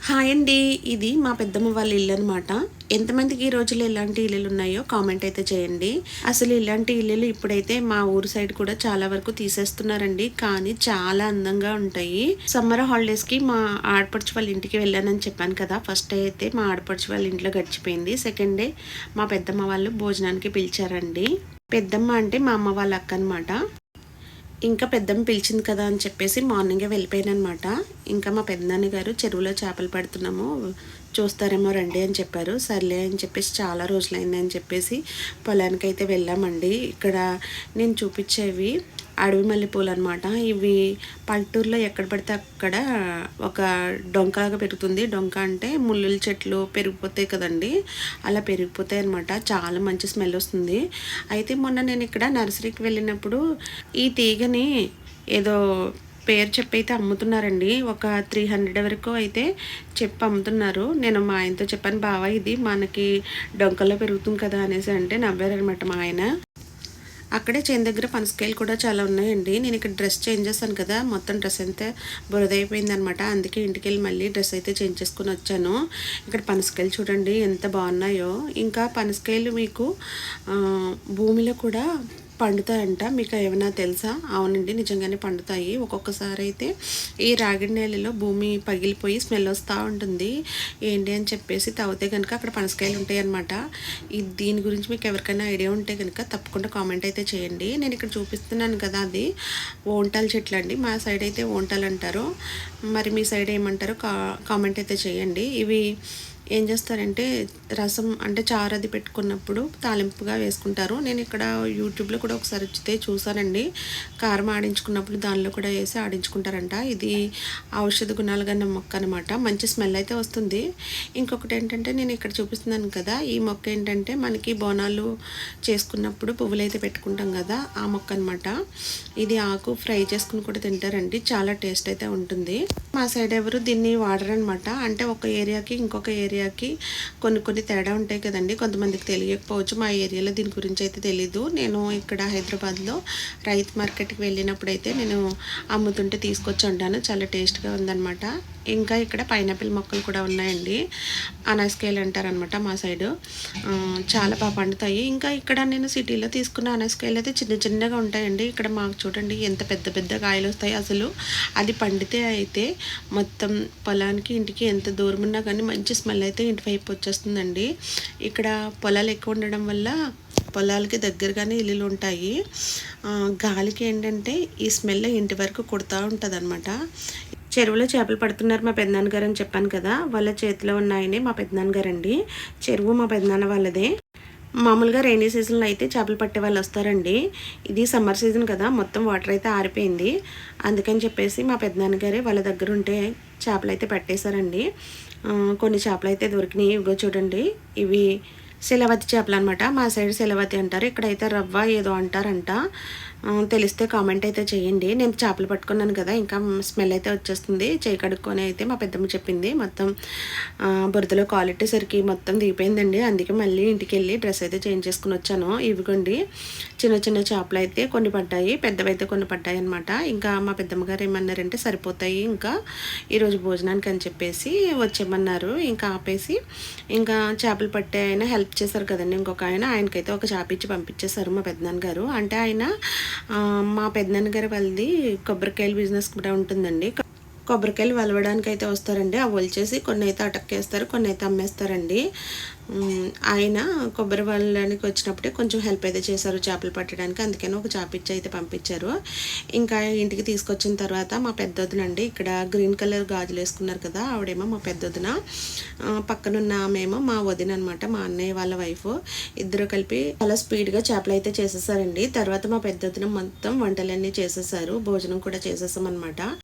Hi అండి. ఇది మా పెద్దమ్మ వాళ్ళ ఇల్లు అనమాట. ఎంతమందికి ఈ రోజుల్లో ఎలాంటి ఇల్లులు ఉన్నాయో కామెంట్ అయితే చేయండి. అసలు ఇలాంటి ఇల్లులు ఇప్పుడైతే మా ఊరు సైడ్ కూడా చాలా వరకు తీసేస్తున్నారండి. కానీ చాలా అందంగా ఉంటాయి. సమ్మర్ హాలిడేస్కి మా ఆడపడుచు వాళ్ళ ఇంటికి వెళ్ళానని చెప్పాను కదా. ఫస్ట్ డే అయితే మా ఆడపడుచు వాళ్ళ ఇంట్లో గడిచిపోయింది. సెకండ్ డే మా పెద్దమ్మ వాళ్ళు భోజనానికి పిలిచారండి. పెద్దమ్మ అంటే మా అమ్మ వాళ్ళ అక్క అనమాట. ఇంకా పెద్దమ్మ పిలిచింది కదా అని చెప్పేసి మార్నింగే వెళ్ళిపోయాను అనమాట. ఇంకా మా పెద్దనాన్న గారు చెరువులో చేపలు పడుతున్నాము, చూస్తారేమో రండి అని చెప్పారు. సర్లే అని చెప్పేసి చాలా రోజులైంది అని చెప్పేసి పొలానికి అయితే వెళ్ళామండి. ఇక్కడ నేను చూపించేవి అడవి మల్లెపూలు అనమాట. ఇవి పల్లెటూరులో ఎక్కడ పడితే అక్కడ ఒక డొంకలాగా పెరుగుతుంది. డొంక అంటే ముళ్ళుల చెట్లు పెరిగిపోతాయి కదండి, అలా పెరిగిపోతాయి అనమాట. చాలా మంచి స్మెల్ వస్తుంది. అయితే మొన్న నేను ఇక్కడ నర్సరీకి వెళ్ళినప్పుడు ఈ తీగని ఏదో పేరు చెప్పి అయితే అమ్ముతున్నారండి. ఒక 300 వరకు అయితే చెప్పి అమ్ముతున్నారు. నేను మా ఆయనతో చెప్పాను, బావా ఇది మనకి డొంకల్లో పెరుగుతుంది కదా అనేసి అంటే నవ్వారనమాట మా ఆయన. అక్కడే చేను దగ్గర పనసకాయలు కూడా చాలా ఉన్నాయండి. నేను ఇక్కడ డ్రెస్ చేంజ్ చేస్తాను కదా, మొత్తం డ్రెస్ అంతా బురదైపోయింది అనమాట. అందుకే ఇంటికి వెళ్ళి మళ్ళీ డ్రెస్ అయితే చేంజ్ చేసుకుని వచ్చాను. ఇక్కడ పనసకాయలు చూడండి ఎంత బాగున్నాయో. ఇంకా పనసకాయలు మీకు భూమిలో కూడా పండుతాయంట. మీకు ఏమైనా తెలుసా? అవునండి, నిజంగానే పండుతాయి. ఒక్కొక్కసారి అయితే ఈ రాగిడి నేలలో భూమి పగిలిపోయి స్మెల్ వస్తూ ఉంటుంది. ఏంటి అని చెప్పేసి తవ్వితే కనుక అక్కడ పనసకాయలు ఉంటాయి అనమాట. దీని గురించి మీకు ఎవరికైనా ఐడియా ఉంటే కనుక తప్పకుండా కామెంట్ అయితే చేయండి. నేను ఇక్కడ చూపిస్తున్నాను కదా, అది ఓంటాల చెట్లు అండి. మా సైడ్ అయితే ఓంటాలు అంటారు. మరి మీ సైడ్ ఏమంటారో కామెంట్ అయితే చేయండి. ఇవి ఏం చేస్తారంటే రసం అంటే చారు అది పెట్టుకున్నప్పుడు తాలింపుగా వేసుకుంటారు. నేను ఇక్కడ యూట్యూబ్లో కూడా ఒకసారి వచ్చితే చూసానండి. కారం ఆడించుకున్నప్పుడు దానిలో కూడా వేసి ఆడించుకుంటారంట. ఇది ఔషధ గుణాలు గల మొక్క అనమాట. మంచి స్మెల్ అయితే వస్తుంది. ఇంకొకటి ఏంటంటే నేను ఇక్కడ చూపిస్తున్నాను కదా, ఈ మొక్క ఏంటంటే మనకి బోనాలు చేసుకున్నప్పుడు పువ్వులు అయితే పెట్టుకుంటాం కదా, ఆ మొక్క అనమాట. ఇది ఆకు ఫ్రై చేసుకుని కూడా తింటారండి. చాలా టేస్ట్ అయితే ఉంటుంది. మా సైడ్ ఎవరు దీన్ని వాడరనమాట. అంటే ఒక ఏరియాకి ఇంకొక ఏరియాకి కొన్ని తేడా ఉంటాయి కదండి. కొంతమందికి తెలియకపోవచ్చు. మా ఏరియాలో దీని గురించి అయితే తెలీదు. నేను ఇక్కడ హైదరాబాద్లో రైతు మార్కెట్కి వెళ్ళినప్పుడు అయితే నేను అమ్ముతుంటే తీసుకొచ్చి ఉంటాను. చాలా టేస్ట్గా ఉందన్నమాట. ఇంకా ఇక్కడ పైనాపిల్ మొక్కలు కూడా ఉన్నాయండి. అనస్కాయలు అంటారనమాట మా సైడు. చాలా బాగా పండుతాయి. ఇంకా ఇక్కడ నేను సిటీలో తీసుకున్న అనస్కాయలు అయితే చిన్న చిన్నగా ఉంటాయండి. ఇక్కడ మాకు చూడండి ఎంత పెద్ద పెద్ద కాయలు వస్తాయి. అసలు అది పండితే అయితే మొత్తం పొలానికి ఇంటికి ఎంత దూరం ఉన్నా కానీ మంచి స్మెల్ అయితే ఇంటి వైపు వచ్చేస్తుందండి. ఇక్కడ పొలాలు ఎక్కువ ఉండడం వల్ల పొలాలకి దగ్గరగానే ఇల్లులు ఉంటాయి. గాలికి ఏంటంటే ఈ స్మెల్ ఇంటి వరకు కొడుతూ ఉంటుంది అనమాట. చెరువులో చేపలు పడుతున్నారు మా పెద్దనాన్న గారు అని చెప్పాను కదా, వాళ్ళ చేతిలో ఉన్నాయని మా పెద్దనాన్న గారు అండి. చెరువు మా పెద్దనాన్న వాళ్ళదే. మామూలుగా రైనీ సీజన్లో అయితే చేపలు పట్టే వాళ్ళు వస్తారండి. ఇది సమ్మర్ సీజన్ కదా, మొత్తం వాటర్ అయితే ఆరిపోయింది. అందుకని చెప్పేసి మా పెద్దనాన్నగారే వాళ్ళ దగ్గర ఉంటే చేపలు అయితే పట్టేశారండి. కొన్ని చేపలు అయితే దొరికినాయి. ఇవిగో చూడండి, ఇవి శిలవతి చేపలు అనమాట. మా సైడ్ శిలవతి అంటారు, ఇక్కడైతే రవ్వ ఏదో అంటారంట. తెలిస్తే కామెంట్ అయితే చేయండి. నేను చేపలు పట్టుకున్నాను కదా, ఇంకా స్మెల్ అయితే వచ్చేస్తుంది. చేయి కడుక్కొని అయితే మా పెద్దమ్మ చెప్పింది. మొత్తం బురదలో క్వాలిటీసరికి మొత్తం దిగిపోయిందండి. అందుకే మళ్ళీ ఇంటికి వెళ్ళి డ్రెస్ అయితే చేంజ్ చేసుకుని వచ్చాను. ఇవిగోండి చిన్న చిన్న చేపలు అయితే కొన్ని పడ్డాయి, పెద్దవి అయితే కొన్ని పడ్డాయి అనమాట. ఇంకా మా పెద్దమ్మ గారు ఏమన్నారంటే సరిపోతాయి ఇంకా ఈరోజు భోజనానికి అని చెప్పేసి వచ్చేయమన్నారు. ఇంకా ఆపేసి ఇంకా చేపలు పట్టే ఆయన హెల్ప్ చేశారు కదండి. ఇంకొక ఆయనకైతే ఒక చేప ఇచ్చి పంపించేశారు మా పెద్దనాన్న గారు. అంటే ఆయన మా పెద్దనాన్న గారి వాళ్ళది కొబ్బరికాయల బిజినెస్ కూడా ఉంటుందండి. కొబ్బరికాయలు వలవడానికి అయితే వస్తారండి. అవి వలిచేసి కొన్ని అయితే అటక్కేస్తారు, కొన్ని అయితే అమ్మేస్తారండి. ఆయన కొబ్బరి వలడానికి వచ్చినప్పుడే కొంచెం హెల్ప్ అయితే చేశారు చేపలు పట్టడానికి. అందుకని ఒక చేప ఇచ్చి అయితే పంపించారు. ఇంకా ఇంటికి తీసుకొచ్చిన తర్వాత మా పెద్దొదినండి, ఇక్కడ గ్రీన్ కలర్ గాజులు వేసుకున్నారు కదా, ఆవిడేమో మా పెద్దొదిన, పక్కనున్న ఆమెమో మా వదిన అనమాట, మా అన్నయ్య వాళ్ళ వైఫ్. ఇద్దరు కలిపి చాలా స్పీడ్గా చేపలు అయితే చేసేసారండి. తర్వాత మా పెద్దొదిన మొత్తం వంటలన్నీ చేసేసారు, భోజనం కూడా చేసేసాం అనమాట.